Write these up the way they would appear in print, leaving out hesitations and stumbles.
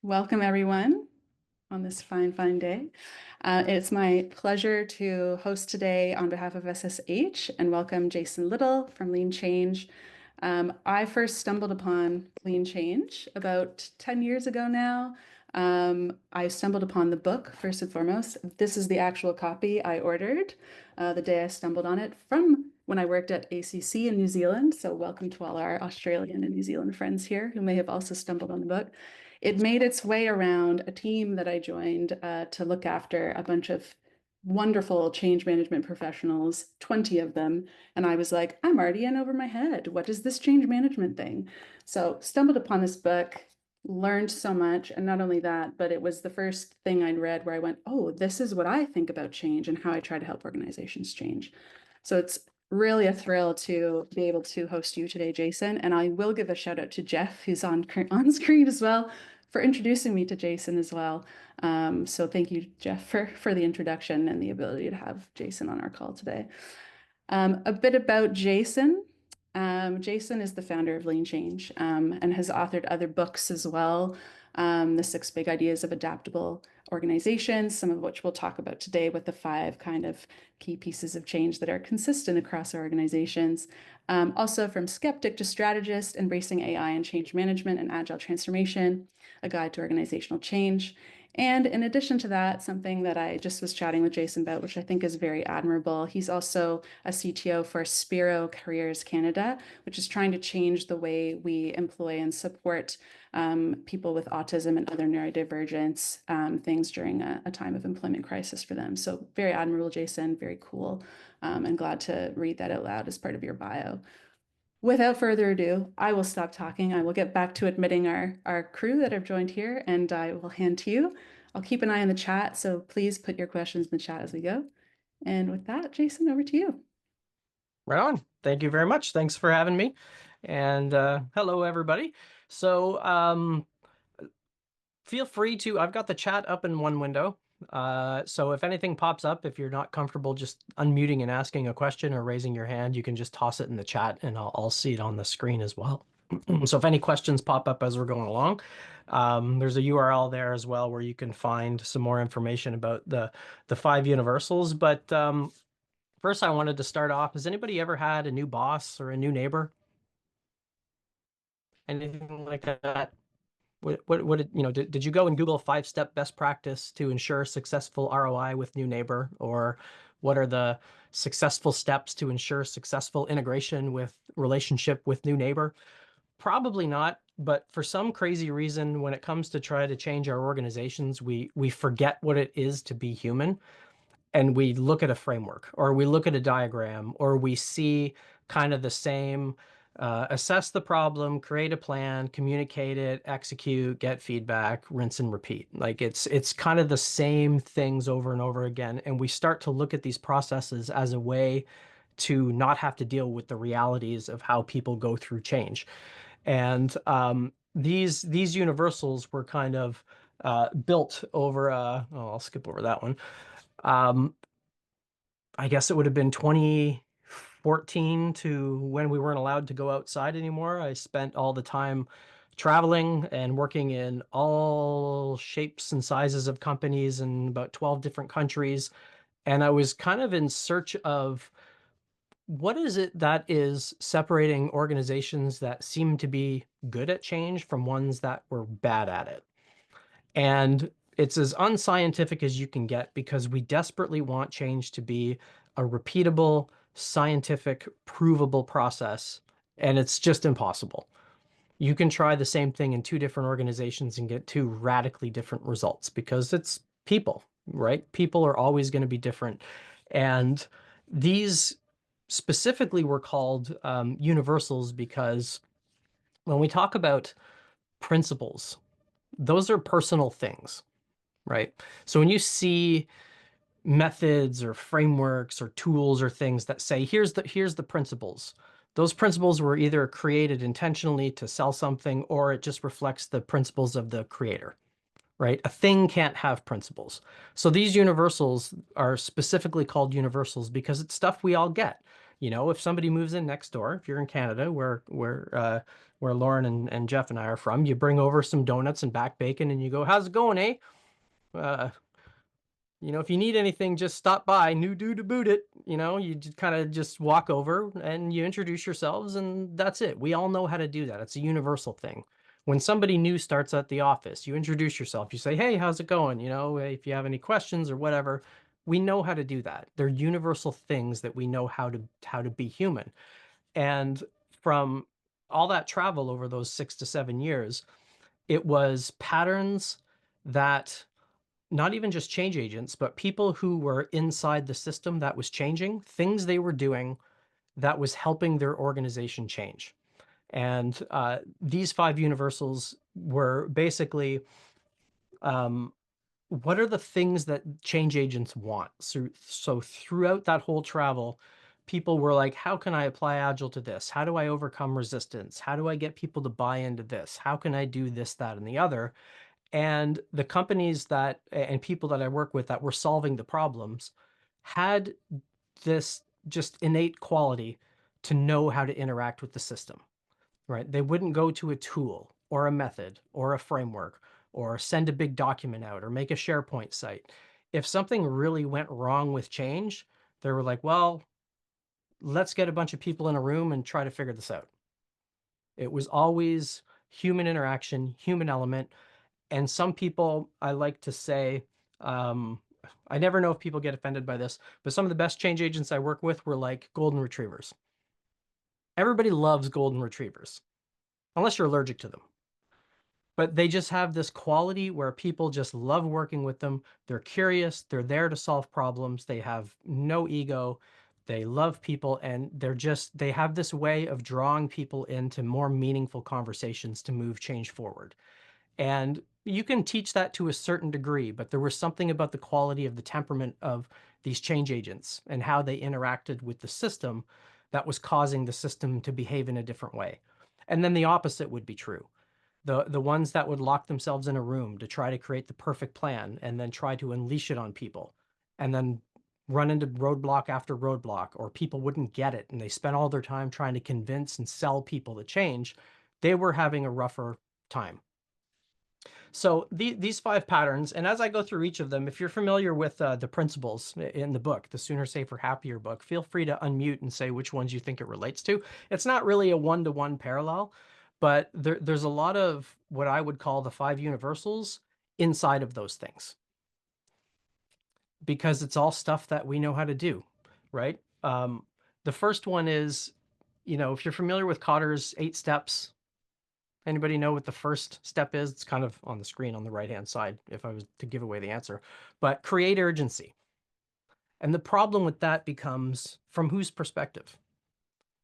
Welcome, everyone, on this fine day. It's my pleasure to host today on behalf of SSH and welcome Jason Little from Lean Change. I first stumbled upon Lean Change about 10 years ago now. I stumbled upon the book first and foremost. This is the actual copy I ordered the day I stumbled on it from when I worked at ACC in New Zealand. So welcome to all our Australian and New Zealand friends here who may have also stumbled on the book. It made its way around a team that I joined to look after a bunch of wonderful change management professionals, 20 of them. And I was like, I'm already in over my head. What is this change management thing? So stumbled upon this book, learned so much. And not only that, but it was the first thing I'd read where I went, oh, this is what I think about change and how I try to help organizations change. So it's really a thrill to be able to host you today, Jason. And I will give a shout out to Jeff, who's on screen as well, for introducing me to Jason as well. So thank you, Jeff, for the introduction and the ability to have Jason on our call today. A bit about Jason. Jason is the founder of Lean Change and has authored other books as well. The 6 Big Ideas of Adaptable Organizations, some of which we'll talk about today with the 5 kind of key pieces of change that are consistent across our organizations. Also from Skeptic to Strategist, Embracing AI and Change Management and Agile Transformation, a guide to organizational change. And in addition to that, something that I just was chatting with Jason about, which I think is very admirable, he's also a CTO for Spero Careers Canada, which is trying to change the way we employ and support people with autism and other neurodivergence things during a time of employment crisis for them. So very admirable, Jason, very cool. And glad to read that out loud as part of your bio. Without further ado, I will stop talking. I will get back to admitting our crew that have joined here, and I will hand to you. I'll keep an eye on the chat, so please put your questions in the chat as we go. And with that, Jason, over to you. Right on. Thank you very much. Thanks for having me. And hello, everybody. So feel free to, I've got the chat up in one window. So if anything pops up, if you're not comfortable just unmuting and asking a question or raising your hand, you can just toss it in the chat and I'll see it on the screen as well. So if any questions pop up as we're going along, there's a URL there as well where you can find some more information about the 5 universals. But first, I wanted to start off. Has anybody ever had a new boss or a new neighbor? Anything like that? What did you go and Google 5-step best practice to ensure successful ROI with new neighbor? Or what are the successful steps to ensure successful integration with relationship with new neighbor? Probably not, but for some crazy reason, when it comes to try to change our organizations, we forget what it is to be human. And we look at a framework or we look at a diagram or we see kind of the same, assess the problem, create a plan, communicate it, execute, get feedback, rinse and repeat. Like it's kind of the same things over and over again. And we start to look at these processes as a way to not have to deal with the realities of how people go through change. And these universals were kind of built over, I'll skip over that one. I guess it would have been 2014 to when we weren't allowed to go outside anymore. I spent all the time traveling and working in all shapes and sizes of companies in about 12 different countries. And I was kind of in search of what is it that is separating organizations that seem to be good at change from ones that were bad at it. And it's as unscientific as you can get because we desperately want change to be a repeatable, scientific, provable process, and it's just impossible. You can try the same thing in 2 different organizations and get 2 radically different results because it's people, right? People are always going to be different. And these specifically were called universals because when we talk about principles, those are personal things, right? So when you see methods or frameworks or tools or things that say, here's the principles, those principles were either created intentionally to sell something or it just reflects the principles of the creator, right? A thing can't have principles. So these universals are specifically called universals because it's stuff we all get. If somebody moves in next door, if you're in Canada, where Lauren and Jeff and I are from, you bring over some donuts and back bacon, and you go, "How's it going, eh? Uh, if you need anything, just stop by. New dude to boot it." You just kind of just walk over and you introduce yourselves, and that's it. We all know how to do that. It's a universal thing. When somebody new starts at the office, you introduce yourself. You say, "Hey, how's it going? If you have any questions or whatever." We know how to do that. They're universal things that we know how to be human. And from all that travel over those 6 to 7 years, it was patterns that not even just change agents, but people who were inside the system that was changing, things they were doing that was helping their organization change. And these five universals were basically, um, what are the things that change agents want? So throughout that whole travel, people were like, how can I apply Agile to this? How do I overcome resistance? How do I get people to buy into this? How can I do this, that, and the other? And the companies and people that I work with that were solving the problems had this just innate quality to know how to interact with the system, right? They wouldn't go to a tool or a method or a framework or send a big document out or make a SharePoint site. If something really went wrong with change, they were like, well, let's get a bunch of people in a room and try to figure this out. It was always human interaction, human element. And some people, I like to say, um, I never know if people get offended by this, but some of the best change agents I work with were like golden retrievers. Everybody loves golden retrievers, unless you're allergic to them. But they just have this quality where people just love working with them. They're curious, they're there to solve problems, they have no ego, they love people, and they have this way of drawing people into more meaningful conversations to move change forward. And you can teach that to a certain degree, but there was something about the quality of the temperament of these change agents and how they interacted with the system that was causing the system to behave in a different way. And then the opposite would be true. The ones that would lock themselves in a room to try to create the perfect plan and then try to unleash it on people and then run into roadblock after roadblock, or people wouldn't get it and they spent all their time trying to convince and sell people to change, they were having a rougher time. So these five patterns, and as I go through each of them, if you're familiar with the principles in the book, the Sooner, Safer, Happier book, feel free to unmute and say which ones you think it relates to. It's not really a one-to-one parallel, but there's a lot of what I would call the five universals inside of those things, because it's all stuff that we know how to do, right? The first one is, if you're familiar with Cotter's 8 steps. Anybody know what the first step is? It's kind of on the screen on the right-hand side if I was to give away the answer. But create urgency. And the problem with that becomes from whose perspective?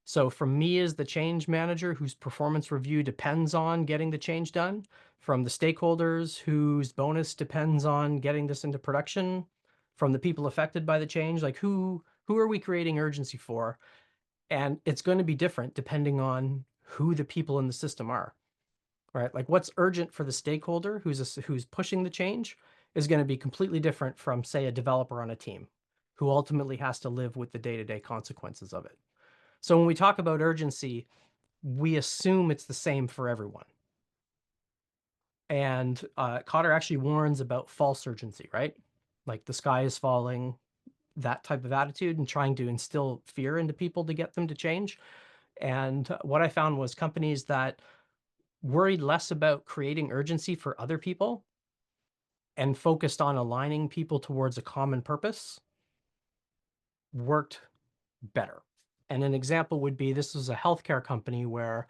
So from me as the change manager whose performance review depends on getting the change done, from the stakeholders whose bonus depends on getting this into production, from the people affected by the change, like who are we creating urgency for? And it's going to be different depending on who the people in the system are. Right? Like what's urgent for the stakeholder who's pushing the change is going to be completely different from, say, a developer on a team who ultimately has to live with the day-to-day consequences of it. So when we talk about urgency, we assume it's the same for everyone. And Cotter actually warns about false urgency, right? Like the sky is falling, that type of attitude, and trying to instill fear into people to get them to change. And what I found was companies that worried less about creating urgency for other people and focused on aligning people towards a common purpose worked better. And an example would be, this was a healthcare company where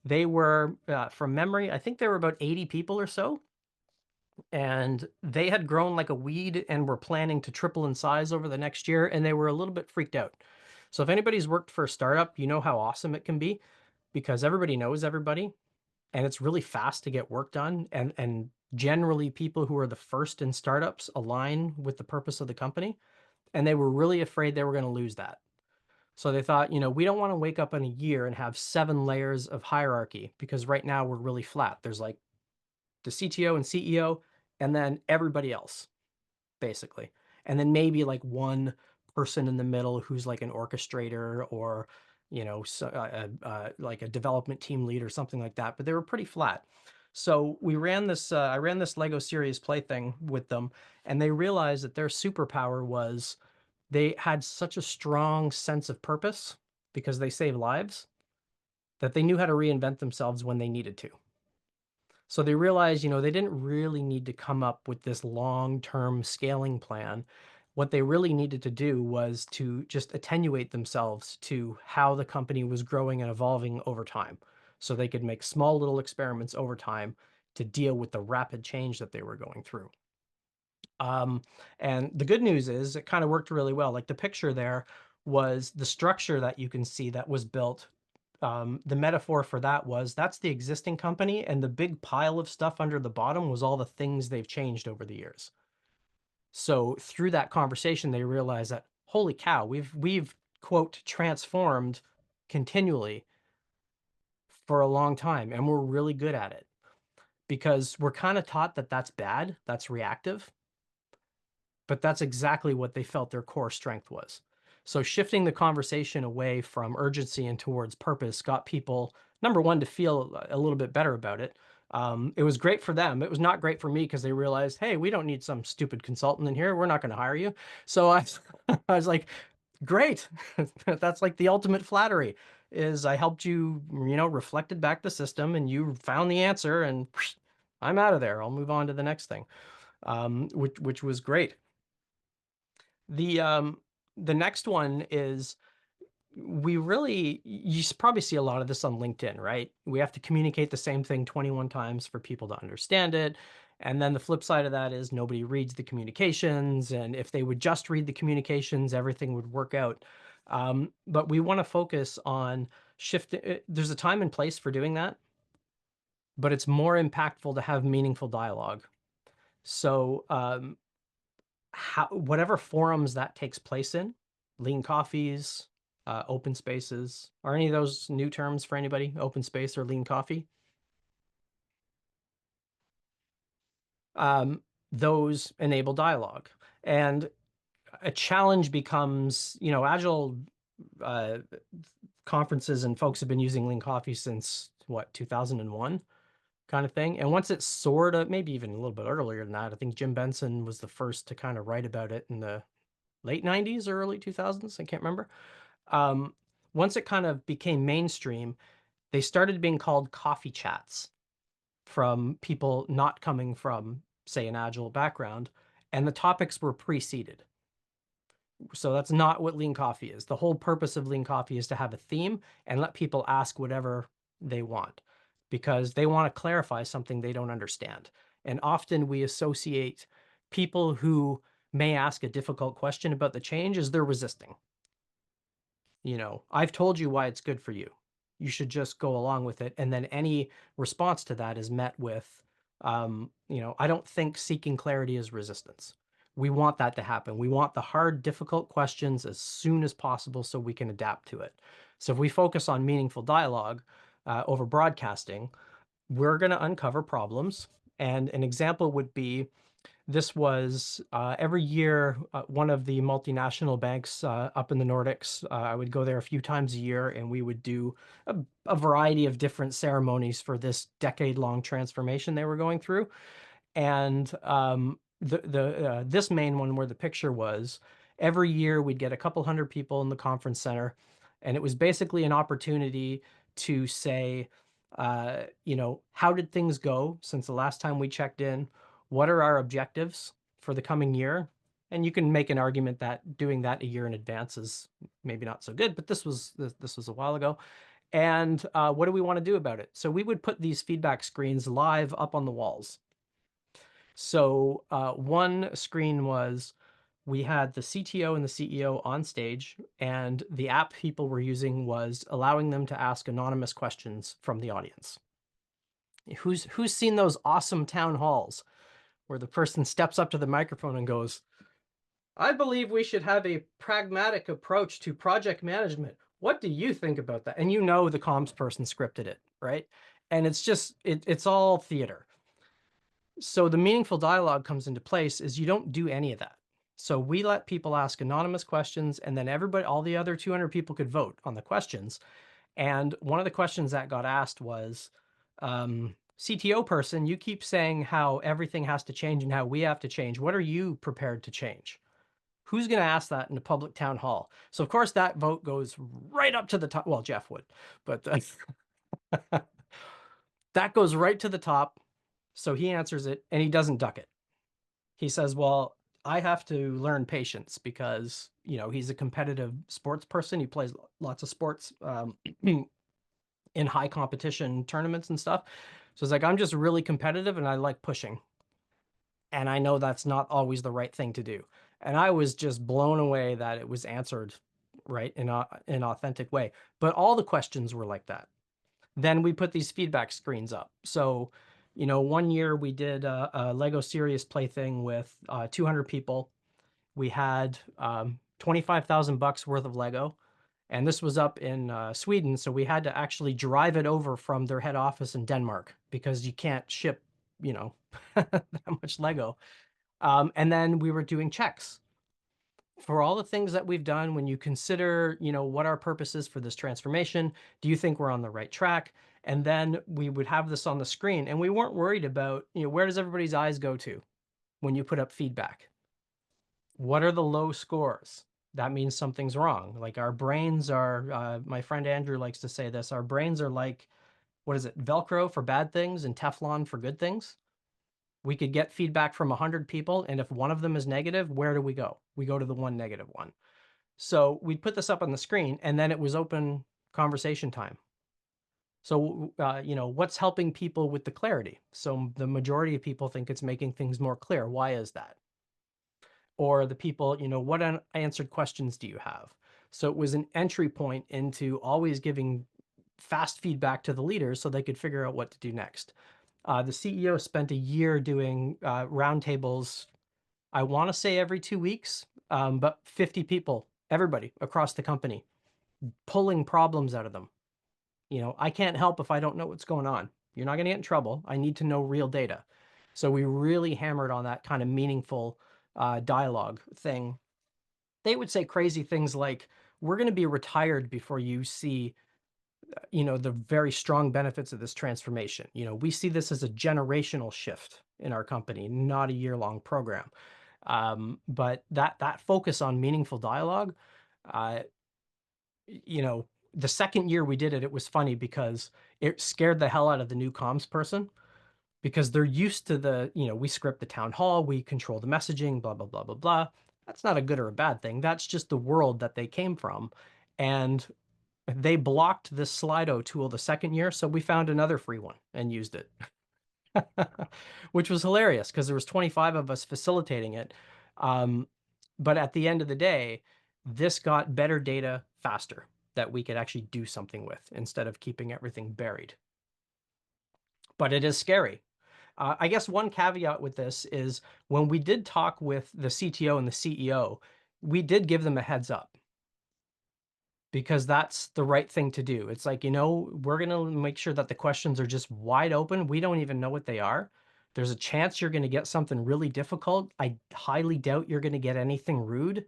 they were, from memory, I think there were about 80 people or so, and they had grown like a weed and were planning to triple in size over the next year, and they were a little bit freaked out. So if anybody's worked for a startup, you know how awesome it can be because everybody knows everybody and it's really fast to get work done. And generally people who are the first in startups align with the purpose of the company. And they were really afraid they were going to lose that. So they thought, we don't want to wake up in a year and have 7 layers of hierarchy because right now we're really flat. There's like the CTO and CEO and then everybody else, basically. And then maybe like one person in the middle who's like an orchestrator or, so, like a development team lead or something like that, but they were pretty flat. So I ran this Lego Serious Play thing with them, and they realized that their superpower was they had such a strong sense of purpose because they save lives that they knew how to reinvent themselves when they needed to. So they realized, they didn't really need to come up with this long-term scaling plan. What they really needed to do was to just attenuate themselves to how the company was growing and evolving over time. So they could make small little experiments over time to deal with the rapid change that they were going through. Um, and the good news is it kind of worked really well. Like the picture there was the structure that you can see that was built. The metaphor for that was that's the existing company, and the big pile of stuff under the bottom was all the things they've changed over the years. So through that conversation, they realized that holy cow, we've quote transformed continually for a long time, and we're really good at it because we're kind of taught that that's bad, that's reactive. But that's exactly what they felt their core strength was. So shifting the conversation away from urgency and towards purpose got people, number one, to feel a little bit better about it. It was great for them. It was not great for me because they realized, hey, we don't need some stupid consultant in here. We're not going to hire you. So I was like, great. That's like the ultimate flattery is I helped you, reflected back the system and you found the answer and whoosh, I'm out of there. I'll move on to the next thing, which was great. The um the next one is probably see a lot of this on LinkedIn, right? We have to communicate the same thing 21 times for people to understand it. And then the flip side of that is nobody reads the communications. And if they would just read the communications, everything would work out. But we want to focus on shifting. There's a time and place for doing that, but it's more impactful to have meaningful dialogue. So whatever forums that takes place in, lean coffees, open spaces, are any of those new terms for anybody? Open space or lean coffee? Those enable dialogue. And a challenge becomes, Agile uh, conferences and folks have been using lean coffee since what, 2001 kind of thing. And once it's sort of, maybe even a little bit earlier than that, I think Jim Benson was the first to kind of write about it in the late 90s or early 2000s. I can't remember. Um, Once it kind of became mainstream, they started being called coffee chats from people not coming from, say, an Agile background, and the topics were preceded. So that's not what lean coffee is. The whole purpose of lean coffee is to have a theme and let people ask whatever they want because they want to clarify something they don't understand. And often we associate people who may ask a difficult question about the change as they're resisting. I've told you why it's good for you. You should just go along with it. And then any response to that is met with, I don't think seeking clarity is resistance. We want that to happen. We want the hard, difficult questions as soon as possible so we can adapt to it. So if we focus on meaningful dialogue over broadcasting, we're going to uncover problems. And an example would be this was every year, one of the multinational banks up in the Nordics. I would go there a few times a year, and we would do a variety of different ceremonies for this decade-long transformation they were going through. And the this main one where the picture was, every year we'd get a couple hundred people in the conference center, and it was basically an opportunity to say, how did things go since the last time we checked in? What are our objectives for the coming year? And you can make an argument that doing that a year in advance is maybe not so good, but this was a while ago. And what do we want to do about it? So we would put these feedback screens live up on the walls. So one screen was we had the CTO and the CEO on stage, and the app people were using was allowing them to ask anonymous questions from the audience. Who's seen those awesome town halls where the person steps up to the microphone and goes, I believe we should have a pragmatic approach to project management. What do you think about that? And the comms person scripted it, right? And it's all theater. So the meaningful dialogue comes into place is you don't do any of that. So we let people ask anonymous questions, and then everybody, all the other 200 people could vote on the questions. And one of the questions that got asked was, CTO person, you keep saying how everything has to change and how we have to change. What are you prepared to change? Who's going to ask that in a public town hall? So, of course, that vote goes right up to the top. Well, Jeff would, but that goes right to the top. So he answers it and he doesn't duck it. He says, well, I have to learn patience because, he's a competitive sports person. He plays lots of sports in high competition tournaments and stuff. So it's like, I'm just really competitive and I like pushing. And I know that's not always the right thing to do. And I was just blown away that it was answered right in an authentic way. But all the questions were like that. Then we put these feedback screens up. So, one year we did a Lego Serious Play thing with 200 people. We had 25,000 bucks worth of Lego, and this was up in Sweden. So we had to actually drive it over from their head office in Denmark because you can't ship, that much Lego. And then we were doing checks for all the things that we've done. When you consider, what our purpose is for this transformation, do you think we're on the right track? And then we would have this on the screen, and we weren't worried about, where does everybody's eyes go to when you put up feedback? What are the low scores? That means something's wrong. Like our brains are, my friend Andrew likes to say this, our brains are like, what is it, Velcro for bad things and Teflon for good things. We could get feedback from 100 people, and if one of them is negative, where do we go? We go to the one negative one. So we put this up on the screen, and then it was open conversation time. So, what's helping people with the clarity? So the majority of people think it's making things more clear. Why is that? Or the people, what unanswered questions do you have? So it was an entry point into always giving fast feedback to the leaders so they could figure out what to do next. The CEO spent a year doing roundtables, I want to say every 2 weeks, but 50 people, everybody across the company, pulling problems out of them. I can't help if I don't know what's going on. You're not going to get in trouble. I need to know real data. So we really hammered on that kind of meaningful dialogue thing. They would say crazy things like, we're going to be retired before you see, the very strong benefits of this transformation. We see this as a generational shift in our company, not a year-long program. But that focus on meaningful dialogue, uh, the second year we did it, it was funny because it scared the hell out of the new comms person because they're used to we script the town hall, we control the messaging, blah, blah, blah, blah, blah. That's not a good or a bad thing. That's just the world that they came from. And they blocked this Slido tool the second year, so we found another free one and used it, which was hilarious because there was 25 of us facilitating it. But at the end of the day, this got better data faster that we could actually do something with instead of keeping everything buried. But it is scary. I guess one caveat with this is when we did talk with the CTO and the CEO, we did give them a heads up because that's the right thing to do. It's like, we're going to make sure that the questions are just wide open. We don't even know what they are. There's a chance you're going to get something really difficult. I highly doubt you're going to get anything rude.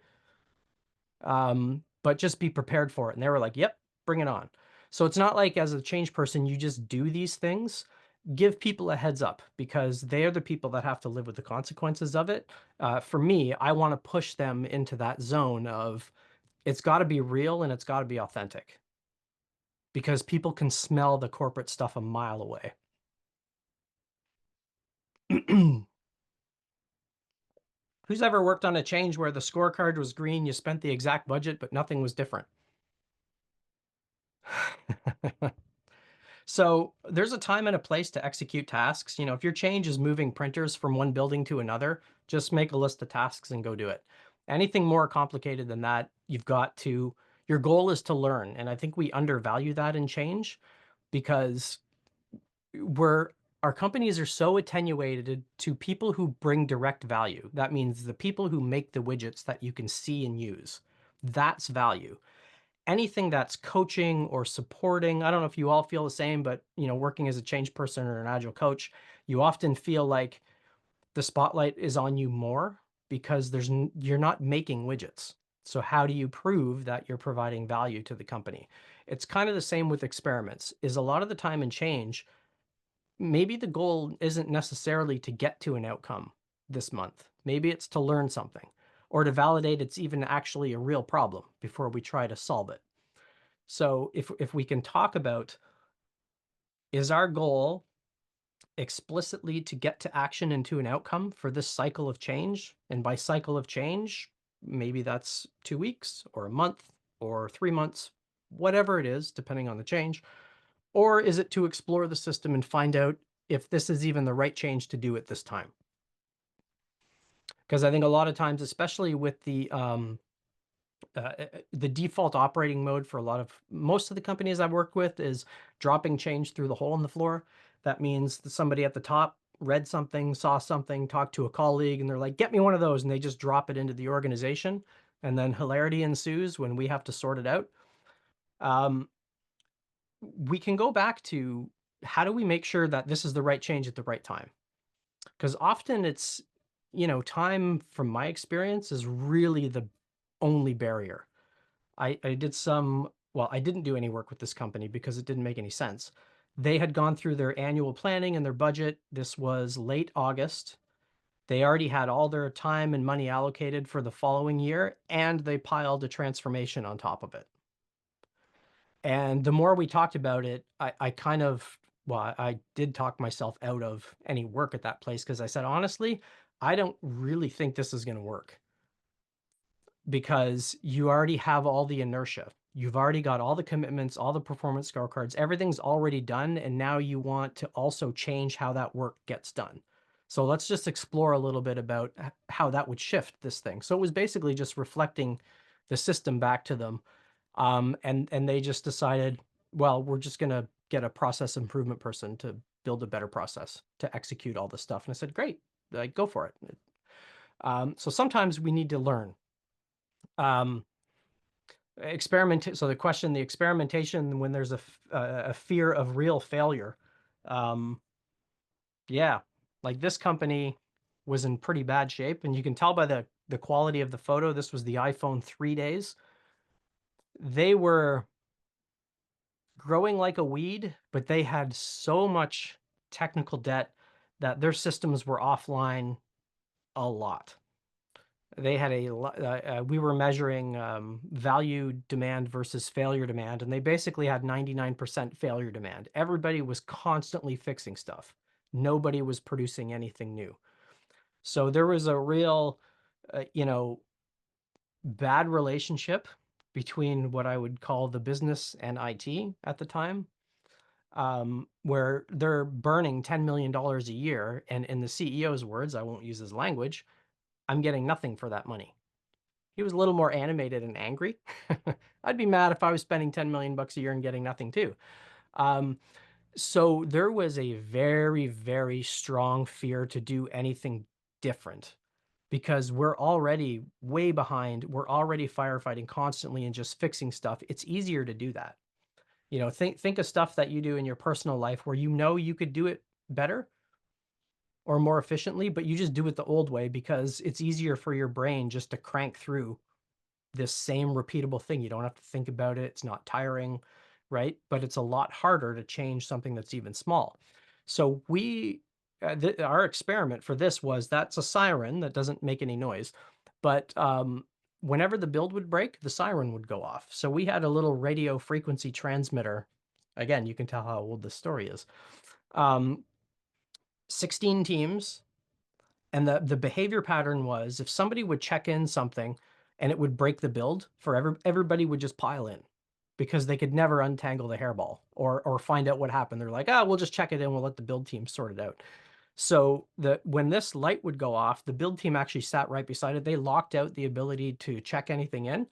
But just be prepared for it. And they were like, yep, bring it on. So it's not like as a change person, you just do these things. Give people a heads up because they are the people that have to live with the consequences of it. For me, I want to push them into that zone of it's got to be real and it's got to be authentic because people can smell the corporate stuff a mile away. Who's ever worked on a change where the scorecard was green, you spent the exact budget, but nothing was different? So there's a time and a place to execute tasks. If your change is moving printers from one building to another, just make a list of tasks and go do it. Anything more complicated than that, your goal is to learn. And I think we undervalue that in change because our companies are so attenuated to people who bring direct value. That means the people who make the widgets that you can see and use. That's value. Anything that's coaching or supporting, I don't know if you all feel the same, but working as a change person or an agile coach, you often feel like the spotlight is on you more because you're not making widgets. So how do you prove that you're providing value to the company? It's kind of the same with experiments. Is a lot of the time in change, maybe the goal isn't necessarily to get to an outcome this month. Maybe it's to learn something or to validate it's even actually a real problem before we try to solve it. So if we can talk about, is our goal explicitly to get to action and to an outcome for this cycle of change? And by cycle of change, maybe that's 2 weeks or a month or 3 months, whatever it is, depending on the change. Or is it to explore the system and find out if this is even the right change to do at this time? Because I think a lot of times, especially with the default operating mode for most of the companies I've worked with is dropping change through the hole in the floor. That means that somebody at the top read something, saw something, talked to a colleague, and they're like, get me one of those. And they just drop it into the organization. And then hilarity ensues when we have to sort it out. We can go back to, how do we make sure that this is the right change at the right time? Because often it's, time from my experience is really the only barrier. I did well, I didn't do any work with this company because it didn't make any sense. They had gone through their annual planning and their budget. This was late August. They already had all their time and money allocated for the following year, and they piled a transformation on top of it. And the more we talked about it, I kind of, well, I did talk myself out of any work at that place because I said, honestly, I don't really think this is going to work, because you already have all the inertia. You've already got all the commitments, all the performance scorecards, everything's already done. And now you want to also change how that work gets done. So let's just explore a little bit about how that would shift this thing. So it was basically just reflecting the system back to them. And they just decided, well, we're just going to get a process improvement person to build a better process to execute all this stuff. And I said, great, like, go for it. So sometimes we need to learn. Um, so the experimentation when there's a fear of real failure. Um, yeah, like this company was in pretty bad shape, and you can tell by the quality of the photo. This was the iPhone 3 days. They were growing like a weed, but they had so much technical debt that their systems were offline a lot. They had we were measuring value demand versus failure demand, and they basically had 99% failure demand. Everybody was constantly fixing stuff. Nobody was producing anything new. So there was a real, bad relationship between what I would call the business and IT at the time, where they're burning $10 million a year. And in the CEO's words, I won't use his language, I'm getting nothing for that money. He was a little more animated and angry. I'd be mad if I was spending 10 million bucks a year and getting nothing too. Um, so there was a very, very strong fear to do anything different, because we're already way behind. We're already firefighting constantly and just fixing stuff. It's easier to do that. Think of stuff that you do in your personal life where you could do it better or more efficiently, but you just do it the old way because it's easier for your brain just to crank through this same repeatable thing. You don't have to think about it. It's not tiring, right? But it's a lot harder to change something that's even small. So our experiment for this was, that's a siren that doesn't make any noise, but whenever the build would break, the siren would go off. So we had a little radio frequency transmitter. Again, you can tell how old this story is. 16 teams. And the behavior pattern was, if somebody would check in something and it would break the build, everybody would just pile in because they could never untangle the hairball or find out what happened. They're like, we'll just check it in. We'll let the build team sort it out. So when this light would go off, the build team actually sat right beside it. They locked out the ability to check anything in.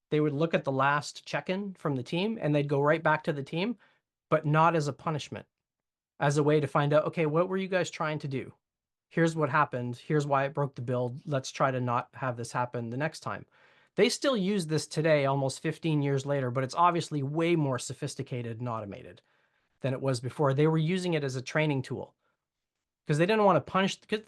They would look at the last check-in from the team and they'd go right back to the team, but not as a punishment, as a way to find out, okay, what were you guys trying to do? Here's what happened. Here's why it broke the build. Let's try to not have this happen the next time. They still use this today, almost 15 years later, but it's obviously way more sophisticated and automated than it was before. They were using it as a training tool because they didn't want to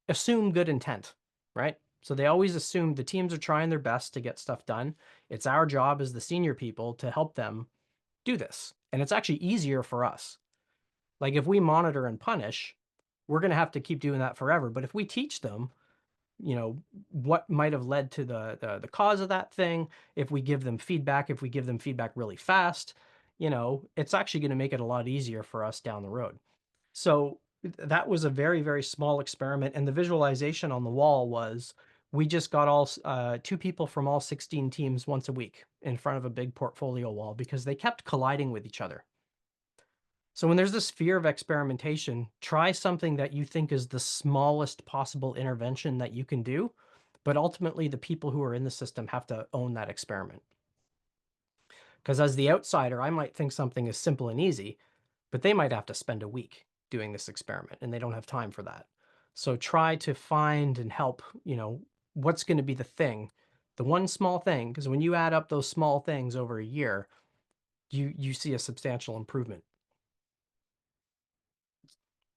assume good intent, right? So they always assume the teams are trying their best to get stuff done. It's our job as the senior people to help them do this. And it's actually easier for us. Like if we monitor and punish, we're going to have to keep doing that forever. But if we teach them, what might have led to the cause of that thing, if we give them feedback, if we give them feedback really fast, it's actually going to make it a lot easier for us down the road. So that was a very, very small experiment. And the visualization on the wall was we just got all two people from all 16 teams once a week in front of a big portfolio wall because they kept colliding with each other. So when there's this fear of experimentation, try something that you think is the smallest possible intervention that you can do. But ultimately, the people who are in the system have to own that experiment. Because as the outsider, I might think something is simple and easy, but they might have to spend a week doing this experiment and they don't have time for that. So try to find and help, what's going to be the thing, the one small thing, because when you add up those small things over a year, you see a substantial improvement.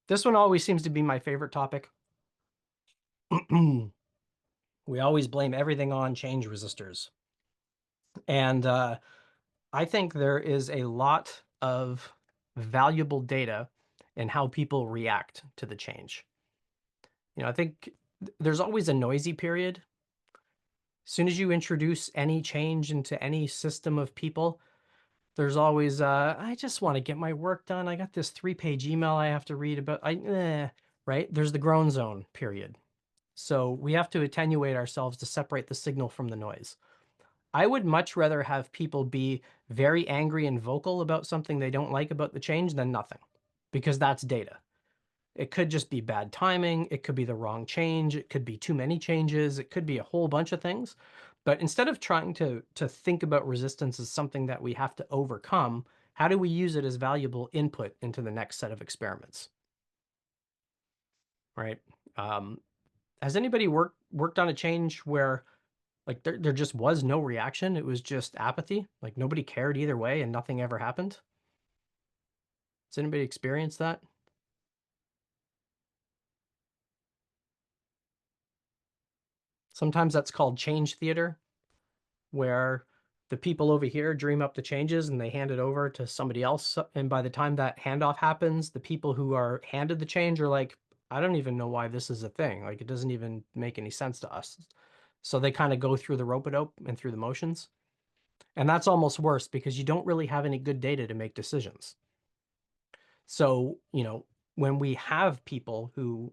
This one always seems to be my favorite topic. We always blame everything on change resistors. And I think there is a lot of valuable data in how people react to the change. I think there's always a noisy period. As soon as you introduce any change into any system of people, there's always, I just want to get my work done. I got this 3-page email I have to read about. Right? There's the groan zone period. So we have to attenuate ourselves to separate the signal from the noise. I would much rather have people be very angry and vocal about something they don't like about the change than nothing, because that's data. It could just be bad timing. It could be the wrong change. It could be too many changes. It could be a whole bunch of things. But instead of trying to think about resistance as something that we have to overcome, how do we use it as valuable input into the next set of experiments? Right? Has anybody worked on a change where like there just was no reaction? It was just apathy. Like nobody cared either way and nothing ever happened? Has anybody experienced that? Sometimes that's called change theater, where the people over here dream up the changes and they hand it over to somebody else. And by the time that handoff happens, the people who are handed the change are like, I don't even know why this is a thing. Like, it doesn't even make any sense to us. So they kind of go through the rope-a-dope and through the motions. And that's almost worse because you don't really have any good data to make decisions. So, when we have people who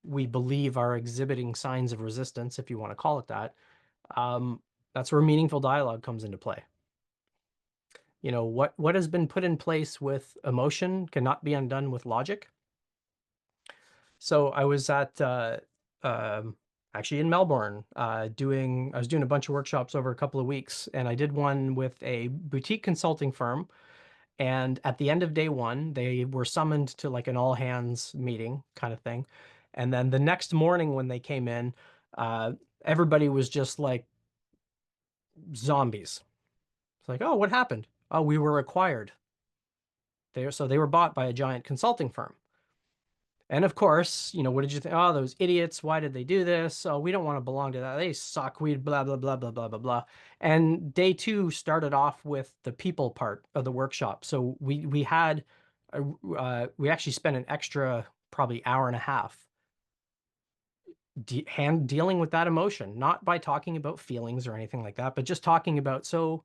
we believe are exhibiting signs of resistance, if you want to call it that, um, that's where meaningful dialogue comes into play. What has been put in place with emotion cannot be undone with logic. So I was at actually in Melbourne I was doing a bunch of workshops over a couple of weeks, and I did one with a boutique consulting firm. And at the end of day one, they were summoned to like an all hands meeting kind of thing. And then the next morning when they came in, uh, everybody was just like zombies. It's like, oh, what happened? Oh, we were acquired. So they were bought by a giant consulting firm. And of course, what did you think? Oh, those idiots. Why did they do this? Oh, we don't want to belong to that. They suck. We blah, blah, blah, blah, blah, blah, blah. And day two started off with the people part of the workshop. So we had, we actually spent an extra probably hour and a half dealing with that emotion, not by talking about feelings or anything like that, but just talking about, so,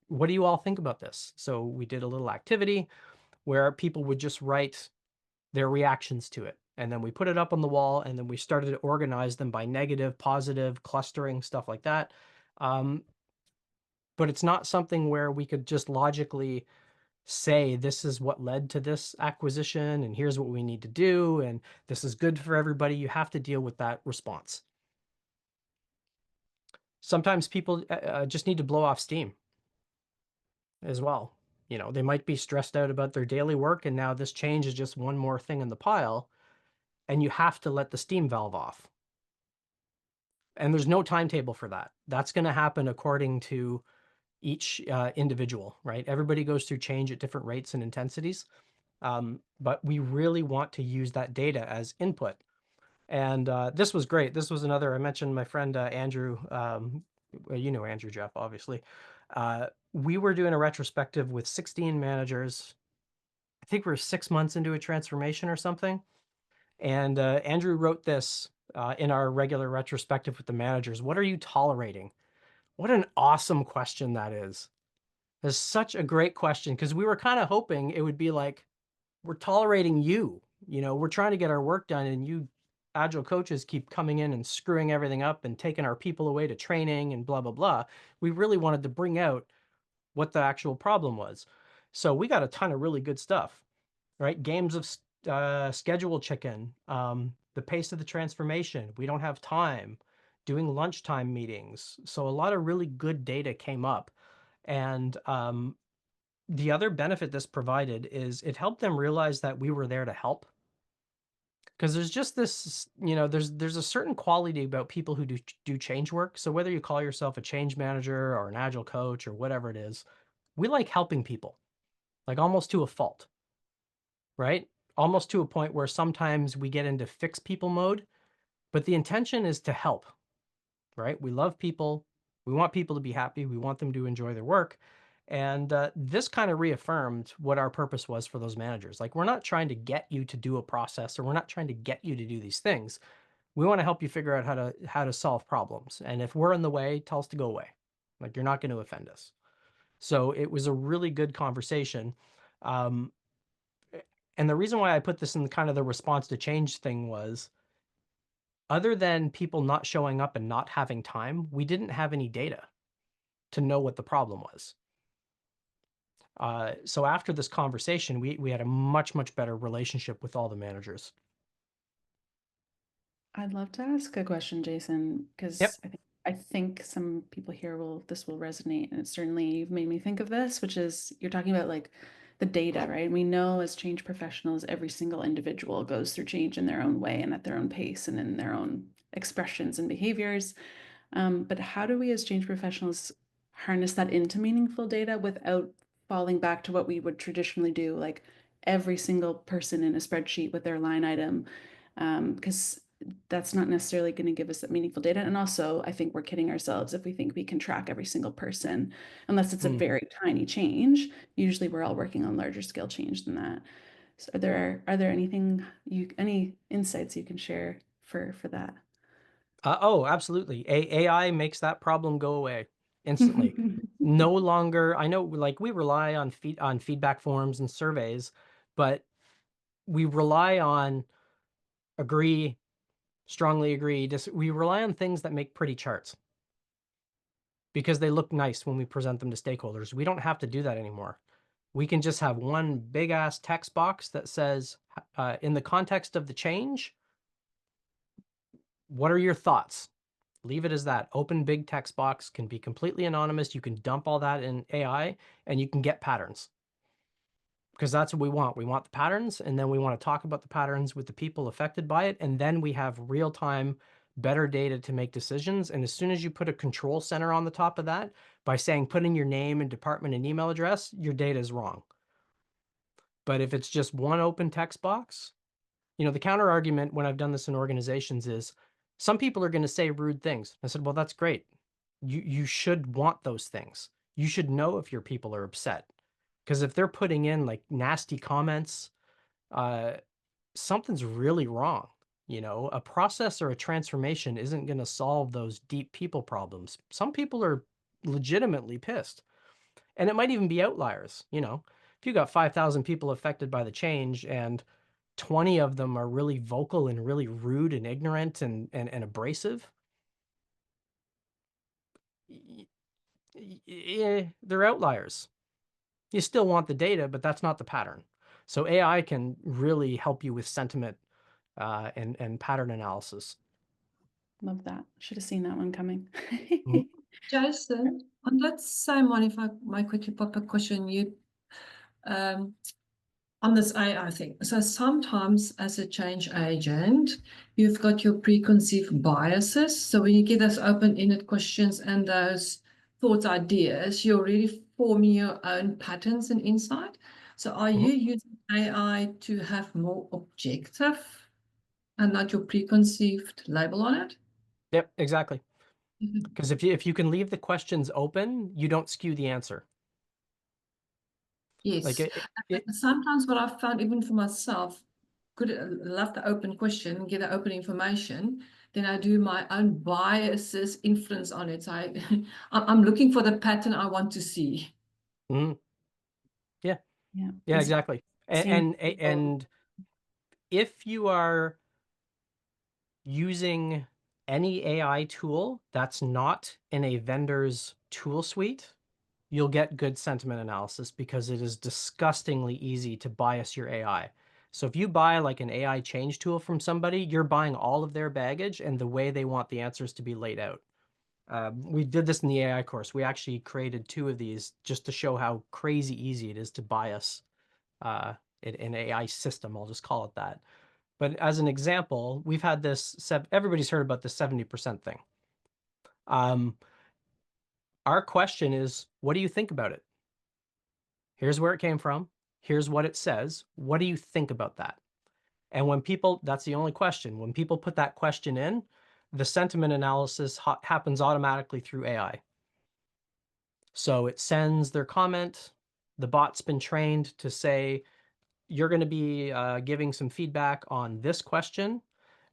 what do you all think about this? So we did a little activity where people would just write their reactions to it. And then we put it up on the wall, and then we started to organize them by negative, positive, clustering, stuff like that. Um, but it's not something where we could just logically say, this is what led to this acquisition, and here's what we need to do, and this is good for everybody. You have to deal with that response. Sometimes people just need to blow off steam as well. They might be stressed out about their daily work, and now this change is just one more thing in the pile, and you have to let the steam valve off. And there's no timetable for that. That's going to happen according to each individual, right? Everybody goes through change at different rates and intensities. But we really want to use that data as input. And this was great. This was another, I mentioned my friend Andrew, well, you know Andrew Jeff, obviously. We were doing a retrospective with 16 managers. I think we are 6 months into a transformation or something. And Andrew wrote this in our regular retrospective with the managers. What are you tolerating? What an awesome question that is. It's such a great question because we were kind of hoping it would be like, we're tolerating you. You know, we're trying to get our work done, and you agile coaches keep coming in and screwing everything up and taking our people away to training and blah, blah, blah. We really wanted to bring out what the actual problem was. So we got a ton of really good stuff, right? Games of schedule chicken, the pace of the transformation. We don't have time, doing lunchtime meetings. So a lot of really good data came up. And the other benefit this provided is it helped them realize that we were there to help. Because there's just this, you know, there's a certain quality about people who do change work. So whether you call yourself a change manager or an agile coach or whatever it is, we like helping people, like almost to a fault, right? Almost to a point where sometimes we get into fix people mode, but the intention is to help, right? We love people. We want people to be happy. We want them to enjoy their work. And this kind of reaffirmed what our purpose was for those managers. Like, we're not trying to get you to do a process, or we're not trying to get you to do these things. We want to help you figure out how to solve problems. And if we're in the way, tell us to go away. Like, you're not going to offend us. So it was a really good conversation. Um, and the reason why I put this in kind of the response to change thing was, other than people not showing up and not having time, we didn't have any data to know what the problem was. So after this conversation, we had a much better relationship with all the managers. I'd love to ask a question, Jason, Yep. because I think some people here will resonate, and it's certainly you've made me think of this, which is you're talking about like the data, right? And we know as change professionals, every single individual goes through change in their own way and at their own pace and in their own expressions and behaviors. But how do we as change professionals harness that into meaningful data without falling back to what we would traditionally do, like every single person in a spreadsheet with their line item? Because that's not necessarily going to give us that meaningful data. And also, I think we're kidding ourselves if we think we can track every single person, unless it's a Mm. very tiny change. Usually, we're all working on larger scale change than that. So, are there any insights you can share for that? Oh, absolutely. AI makes that problem go away instantly. No longer, I know, like, we rely on feedback forms and surveys, but we rely on agree, strongly agree. We rely on things that make pretty charts because they look nice when we present them to stakeholders. We don't have to do that anymore. We can just have one big ass text box that says, in the context of the change, what are your thoughts? Leave it as that. Open big text box, can be completely anonymous. You can dump all that in AI and you can get patterns, because that's what we want. We want the patterns, and then we want to talk about the patterns with the people affected by it. And then we have real time, better data to make decisions. And as soon as you put a control center on the top of that, by saying put in your name and department and email address, your data is wrong. But if it's just one open text box, you know, the counter argument when I've done this in organizations is, some people are going to say rude things. I said, well, that's great. You should want those things. You should know if your people are upset, because if they're putting in like nasty comments, uh, something's really wrong. You know, a process or a transformation isn't going to solve those deep people problems. Some people are legitimately pissed, and it might even be outliers. You know, if you got 5,000 people affected by the change and 20 of them are really vocal and really rude and ignorant and abrasive, they're outliers. You still want the data, but that's not the pattern. So AI can really help you with sentiment and pattern analysis. Love that. Should have seen that one coming. Mhm. Jason, on that same one, if I might quickly pop a question, um, on this AI thing. So sometimes as a change agent, you've got your preconceived biases. So when you get those open-ended questions and those thoughts, ideas, you're really forming your own patterns and insight. So are Mhm. you using AI to have more objective and not your preconceived label on it. Yep, exactly. Mhm. Because if you can leave the questions open, you don't skew the answer. Like Yes. Sometimes what I've found, even for myself, could love the open question, get the open information, then I do my own biases, inference on it. So I'm looking for the pattern I want to see. mhm. Yeah, Yeah. yeah, It's exactly. seeing people. And if you are using any AI tool that's not in a vendor's tool suite, you'll get good sentiment analysis because it is disgustingly easy to bias your AI. So if you buy like an AI change tool from somebody, you're buying all of their baggage and the way they want the answers to be laid out. We did this in the AI course. We actually created 2 of these just to show how crazy easy it is to bias an AI system. I'll just call it that. But as an example, we've had this, everybody's heard about the 70% thing. Our question is, what do you think about it? Here's where it came from. Here's what it says. What do you think about that? And when people, that's the only question. When people put that question in, the sentiment analysis happens automatically through AI. So it sends their comment. The bot's been trained to say, you're going to be giving some feedback on this question.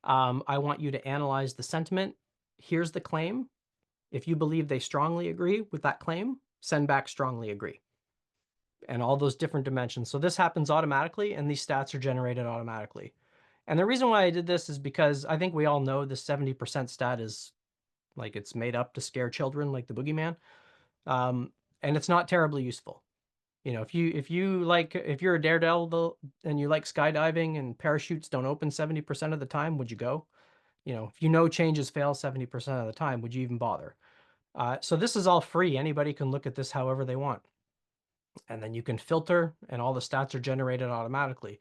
I want you to analyze the sentiment. Here's the claim. If you believe they strongly agree with that claim, send back strongly agree. And all those different dimensions. So this happens automatically, and these stats are generated automatically. And the reason why I did this is because I think we all know the 70% stat is like it's made up to scare children, like the boogeyman. And it's not terribly useful. You know, if you're a daredevil and you like skydiving and parachutes don't open 70% of the time, would you go? You know, if you know changes fail 70% of the time, would you even bother? So this is all free. Anybody can look at this however they want. And then you can filter and all the stats are generated automatically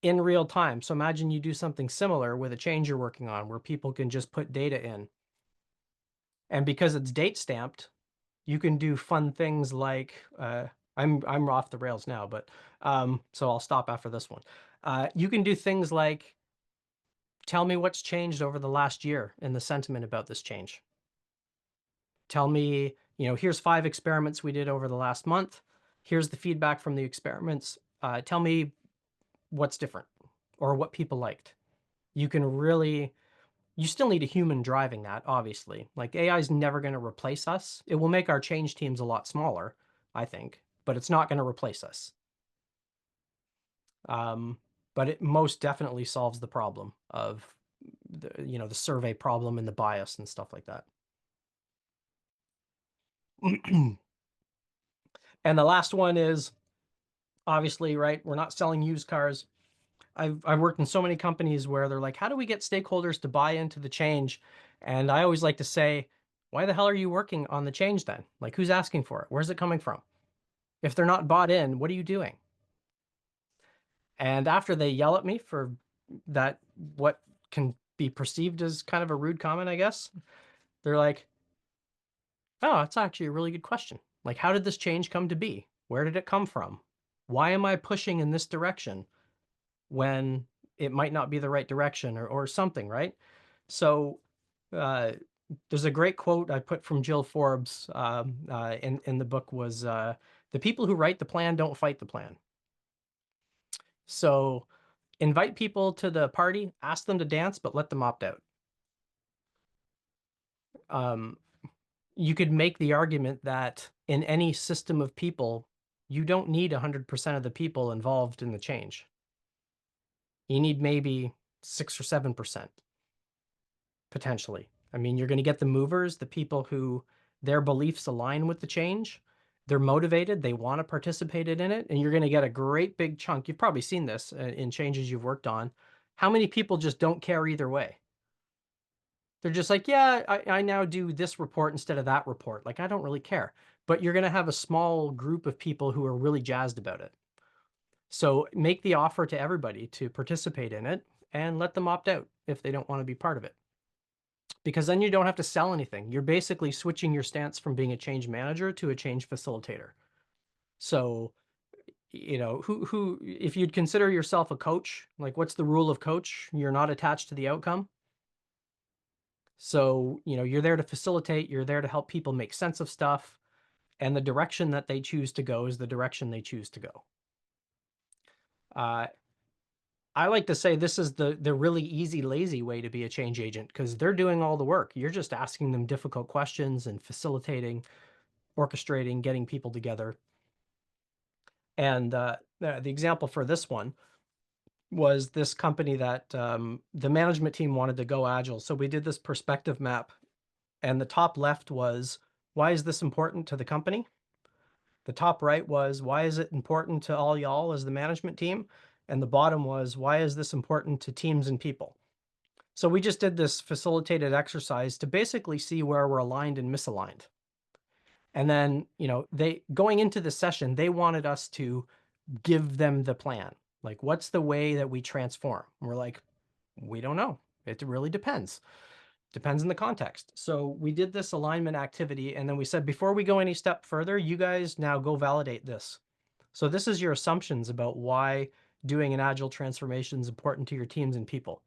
in real time. So imagine you do something similar with a change you're working on where people can just put data in. And because it's date stamped, you can do fun things like I'm off the rails now, but so I'll stop after this one. You can do things like tell me what's changed over the last year in the sentiment about this change. Tell me, you know, here's 5 experiments we did over the last month. Here's the feedback from the experiments. Tell me what's different or what people liked. You can really, you still need a human driving that, obviously. Like AI is never going to replace us. It will make our change teams a lot smaller, I think, but it's not going to replace us. But it most definitely solves the problem of the survey problem and the bias and stuff like that. And the last one is obviously, right, we're not selling used cars. I've worked in so many companies where they're like, how do we get stakeholders to buy into the change? And I always like to say, why the hell are you working on the change then? Like, who's asking for it? Where's it coming from? If they're not bought in, what are you doing? And after they yell at me for that, what can be perceived as kind of a rude comment, I guess, they're like, oh, that's actually a really good question. Like, how did this change come to be? Where did it come from? Why am I pushing in this direction when it might not be the right direction or something, right? So there's a great quote I put from Jill Forbes in the book was the people who write the plan don't fight the plan. So invite people to the party, ask them to dance, but let them opt out. You could make the argument that in any system of people, you don't need 100% of the people involved in the change. You need maybe 6 or 7%, potentially. I mean, you're going to get the movers, the people who their beliefs align with the change. They're motivated, they want to participate in it, and you're going to get a great big chunk. You've probably seen this in changes you've worked on. How many people just don't care either way? They're just like, yeah, I now do this report instead of that report. Like, I don't really care. But you're going to have a small group of people who are really jazzed about it. So make the offer to everybody to participate in it and let them opt out if they don't want to be part of it. Because then you don't have to sell anything. You're basically switching your stance from being a change manager to a change facilitator. So you know, who, if you'd consider yourself a coach, like what's the rule of coach? You're not attached to the outcome. So, you know, you're there to facilitate, you're there to help people make sense of stuff, and the direction that they choose to go is the direction they choose to go. I like to say this is the really easy, lazy way to be a change agent, because they're doing all the work. You're just asking them difficult questions and facilitating, orchestrating, getting people together. And the example for this one was this company that the management team wanted to go agile. So we did this perspective map, and the top left was, why is this important to the company? The top right was, why is it important to all y'all as the management team? And the bottom was, why is this important to teams and people? So we just did this facilitated exercise to basically see where we're aligned and misaligned. And then, you know, going into the session, they wanted us to give them the plan. Like, what's the way that we transform? And we're like, we don't know. It really depends. Depends on the context. So we did this alignment activity, and then we said, before we go any step further, you guys now go validate this. So this is your assumptions about why doing an agile transformation is important to your teams and people.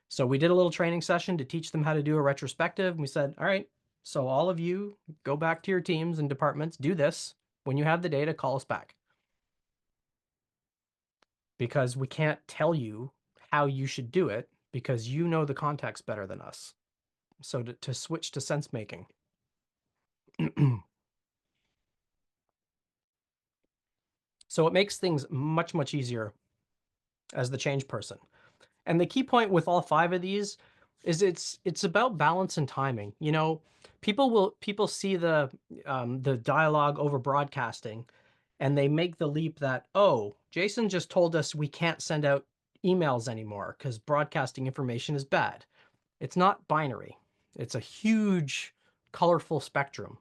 So we did a little training session to teach them how to do a retrospective. And we said, all right, so all of you go back to your teams and departments, do this. When you have the data, call us back. Because we can't tell you how you should do it, because you know the context better than us. So to switch to sense making. So it makes things much, much easier as the change person. And the key point with all 5 of these is it's about balance and timing. You know, people see the dialogue over broadcasting, and they make the leap that, oh, Jason just told us we can't send out emails anymore because broadcasting information is bad. It's not binary. It's a huge, colorful spectrum.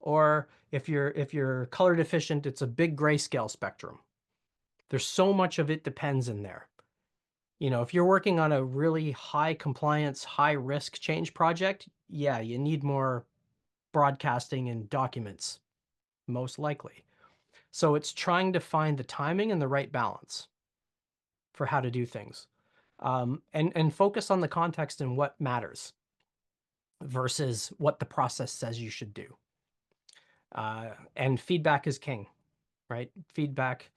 Or if you're color deficient, it's a big grayscale spectrum. There's so much of it depends in there. You know, if you're working on a really high compliance, high risk change project, yeah, you need more broadcasting and documents, most likely. So it's trying to find the timing and the right balance for how to do things. And focus on the context and what matters versus what the process says you should do. And feedback is king, right? Feedback.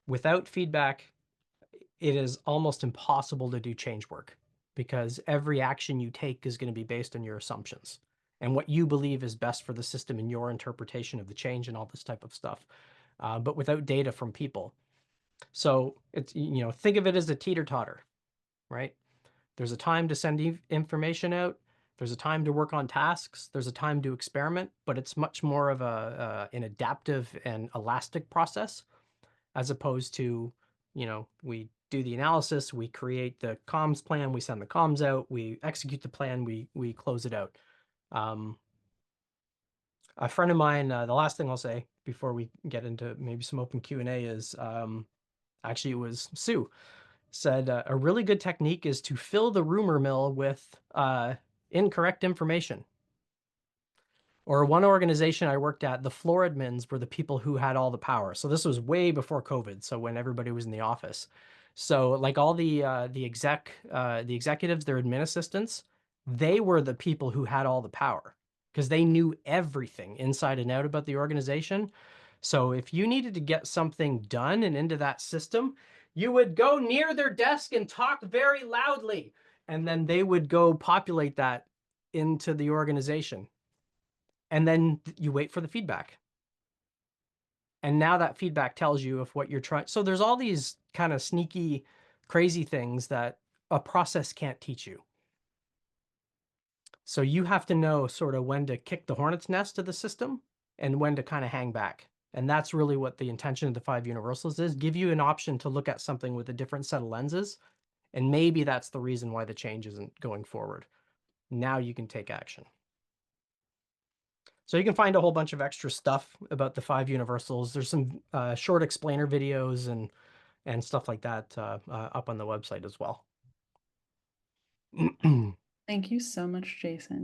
Without feedback, it is almost impossible to do change work, because every action you take is going to be based on your assumptions and what you believe is best for the system and your interpretation of the change and all this type of stuff. But without data from people. So it's, you know, think of it as a teeter-totter, right? There's a time to send information out. There's a time to work on tasks. There's a time to experiment, but it's much more of an adaptive and elastic process, as opposed to, you know, we do the analysis, we create the comms plan, we send the comms out, we execute the plan, we close it out. A friend of mine, the last thing I'll say before we get into maybe some open Q&A is, actually it was Sue, said a really good technique is to fill the rumor mill with incorrect information. Or one organization I worked at, the floor admins were the people who had all the power. So this was way before COVID, so when everybody was in the office. So like all the executives, their admin assistants, they were the people who had all the power, because they knew everything inside and out about the organization. So if you needed to get something done and into that system, you would go near their desk and talk very loudly, and then they would go populate that into the organization. And then you wait for the feedback. And now that feedback tells you if what you're trying. So there's all these kind of sneaky, crazy things that a process can't teach you. So you have to know sort of when to kick the hornet's nest of the system and when to kind of hang back. And that's really what the intention of the 5 universals is: give you an option to look at something with a different set of lenses. And maybe that's the reason why the change isn't going forward. Now you can take action. So you can find a whole bunch of extra stuff about the 5 universals. There's some short explainer videos and stuff like that up on the website as well. Thank you so much, Jason.